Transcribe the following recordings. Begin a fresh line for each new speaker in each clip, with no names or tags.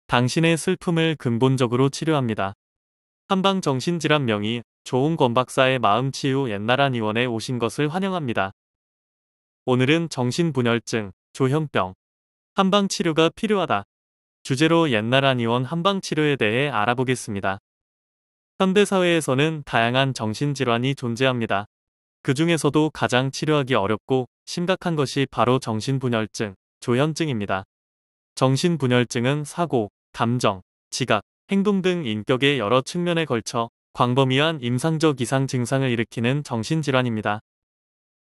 당신의 슬픔을 근본적으로 치료합니다. 한방정신질환 명의 조홍건 박사의 마음치유 옛나란 의원에 오신 것을 환영합니다. 오늘은 정신분열증, 조현병, 한방치료가 필요하다 주제로 옛나란 의원 한방치료에 대해 알아보겠습니다. 현대사회에서는 다양한 정신질환이 존재합니다. 그 중에서도 가장 치료하기 어렵고 심각한 것이 바로 정신분열증, 조현증입니다. 정신분열증은 사고, 감정, 지각, 행동 등 인격의 여러 측면에 걸쳐 광범위한 임상적 이상 증상을 일으키는 정신질환입니다.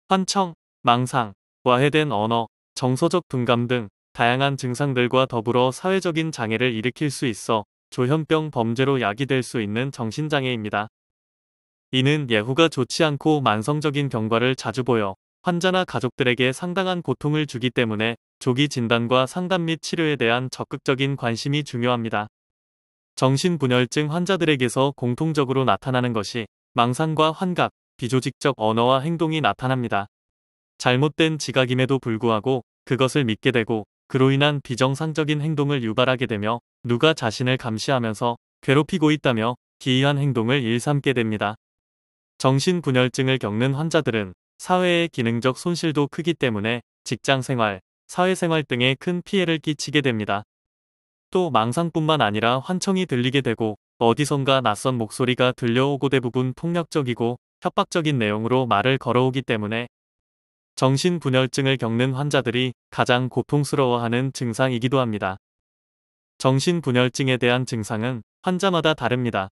환청, 망상, 와해된 언어, 정서적 분감 등 다양한 증상들과 더불어 사회적인 장애를 일으킬 수 있어 조현병 범죄로 야기될 수 있는 정신장애입니다. 이는 예후가 좋지 않고 만성적인 경과를 자주 보여 환자나 가족들에게 상당한 고통을 주기 때문에 조기 진단과 상담 및 치료에 대한 적극적인 관심이 중요합니다. 정신분열증 환자들에게서 공통적으로 나타나는 것이 망상과 환각, 비조직적 언어와 행동이 나타납니다. 잘못된 지각임에도 불구하고 그것을 믿게 되고 그로 인한 비정상적인 행동을 유발하게 되며 누가 자신을 감시하면서 괴롭히고 있다며 기이한 행동을 일삼게 됩니다. 정신분열증을 겪는 환자들은 사회의 기능적 손실도 크기 때문에 직장생활, 사회생활 등에 큰 피해를 끼치게 됩니다. 또 망상뿐만 아니라 환청이 들리게 되고 어디선가 낯선 목소리가 들려오고 대부분 폭력적이고 협박적인 내용으로 말을 걸어오기 때문에 정신분열증을 겪는 환자들이 가장 고통스러워하는 증상이기도 합니다. 정신분열증에 대한 증상은 환자마다 다릅니다.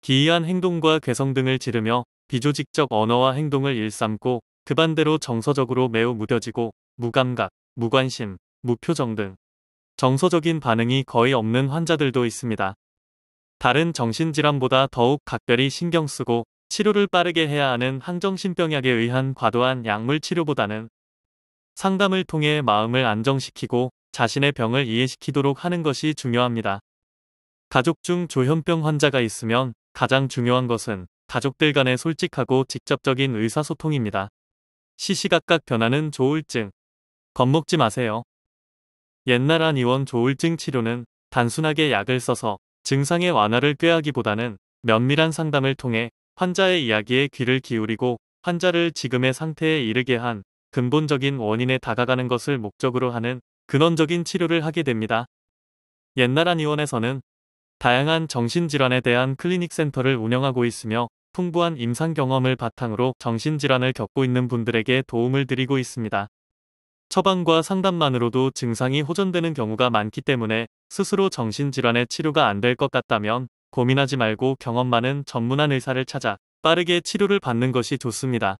기이한 행동과 괴성 등을 지르며 비조직적 언어와 행동을 일삼고 그 반대로 정서적으로 매우 무뎌지고 무감각, 무관심, 무표정 등 정서적인 반응이 거의 없는 환자들도 있습니다. 다른 정신질환보다 더욱 각별히 신경 쓰고 치료를 빠르게 해야 하는 항정신병약에 의한 과도한 약물 치료보다는 상담을 통해 마음을 안정시키고 자신의 병을 이해시키도록 하는 것이 중요합니다. 가족 중 조현병 환자가 있으면 가장 중요한 것은 가족들 간의 솔직하고 직접적인 의사소통입니다. 시시각각 변하는 조울증. 겁먹지 마세요. 옛나란 의원 조울증 치료는 단순하게 약을 써서 증상의 완화를 꾀하기보다는 면밀한 상담을 통해 환자의 이야기에 귀를 기울이고 환자를 지금의 상태에 이르게 한 근본적인 원인에 다가가는 것을 목적으로 하는 근원적인 치료를 하게 됩니다. 옛나란 의원에서는 다양한 정신질환에 대한 클리닉 센터를 운영하고 있으며 풍부한 임상 경험을 바탕으로 정신질환을 겪고 있는 분들에게 도움을 드리고 있습니다. 처방과 상담만으로도 증상이 호전되는 경우가 많기 때문에 스스로 정신질환의 치료가 안 될 것 같다면 고민하지 말고 경험 많은 전문한 의사를 찾아 빠르게 치료를 받는 것이 좋습니다.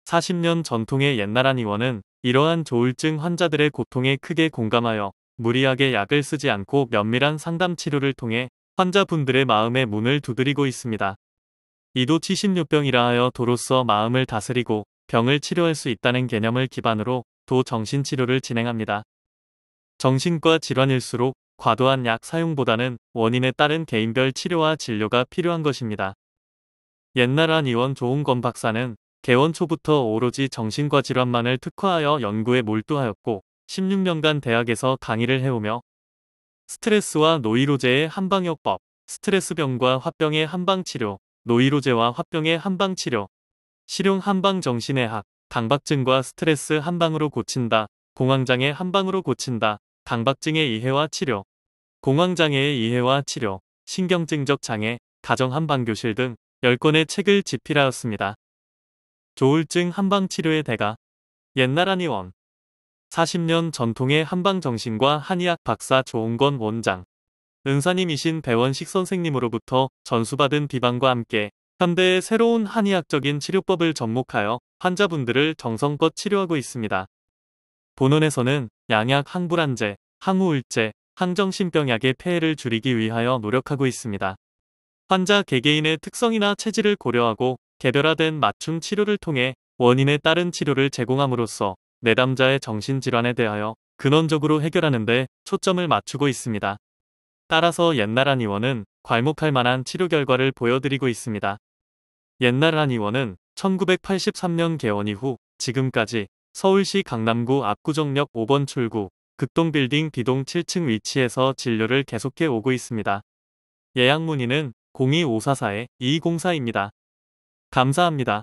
40년 전통의 옛나란 의원은 이러한 조울증 환자들의 고통에 크게 공감하여 무리하게 약을 쓰지 않고 면밀한 상담 치료를 통해 환자분들의 마음의 문을 두드리고 있습니다. 이도 76병이라 하여 도로써 마음을 다스리고 병을 치료할 수 있다는 개념을 기반으로 정신치료를 진행합니다. 정신과 질환일수록 과도한 약 사용보다는 원인에 따른 개인별 치료와 진료가 필요한 것입니다. 옛나란 의원 조홍건 박사는 개원 초부터 오로지 정신과 질환만을 특화하여 연구에 몰두하였고 16년간 대학에서 강의를 해오며 스트레스와 노이로제의 한방요법, 스트레스병과 화병의 한방치료, 노이로제와 화병의 한방치료, 실용 한방정신의학, 강박증과 스트레스 한방으로 고친다, 공황장애 한방으로 고친다, 강박증의 이해와 치료, 공황장애의 이해와 치료, 신경증적 장애, 가정 한방교실 등 10권의 책을 집필하였습니다. 조울증 한방치료의 대가 옛나란 의원 40년 전통의 한방정신과 한의학 박사 조홍건 원장 은사님이신 배원식 선생님으로부터 전수받은 비방과 함께 현대의 새로운 한의학적인 치료법을 접목하여 환자분들을 정성껏 치료하고 있습니다. 본원에서는 양약 항불안제, 항우울제, 항정신병약의 폐해를 줄이기 위하여 노력하고 있습니다. 환자 개개인의 특성이나 체질을 고려하고 개별화된 맞춤 치료를 통해 원인에 따른 치료를 제공함으로써 내담자의 정신질환에 대하여 근원적으로 해결하는 데 초점을 맞추고 있습니다. 따라서 옛나란 의원은 괄목할 만한 치료 결과를 보여드리고 있습니다. 옛나란 의원은 1983년 개원 이후 지금까지 서울시 강남구 압구정역 5번 출구, 극동 빌딩 B동 7층 위치에서 진료를 계속해 오고 있습니다. 예약 문의는 02544-2204입니다. 감사합니다.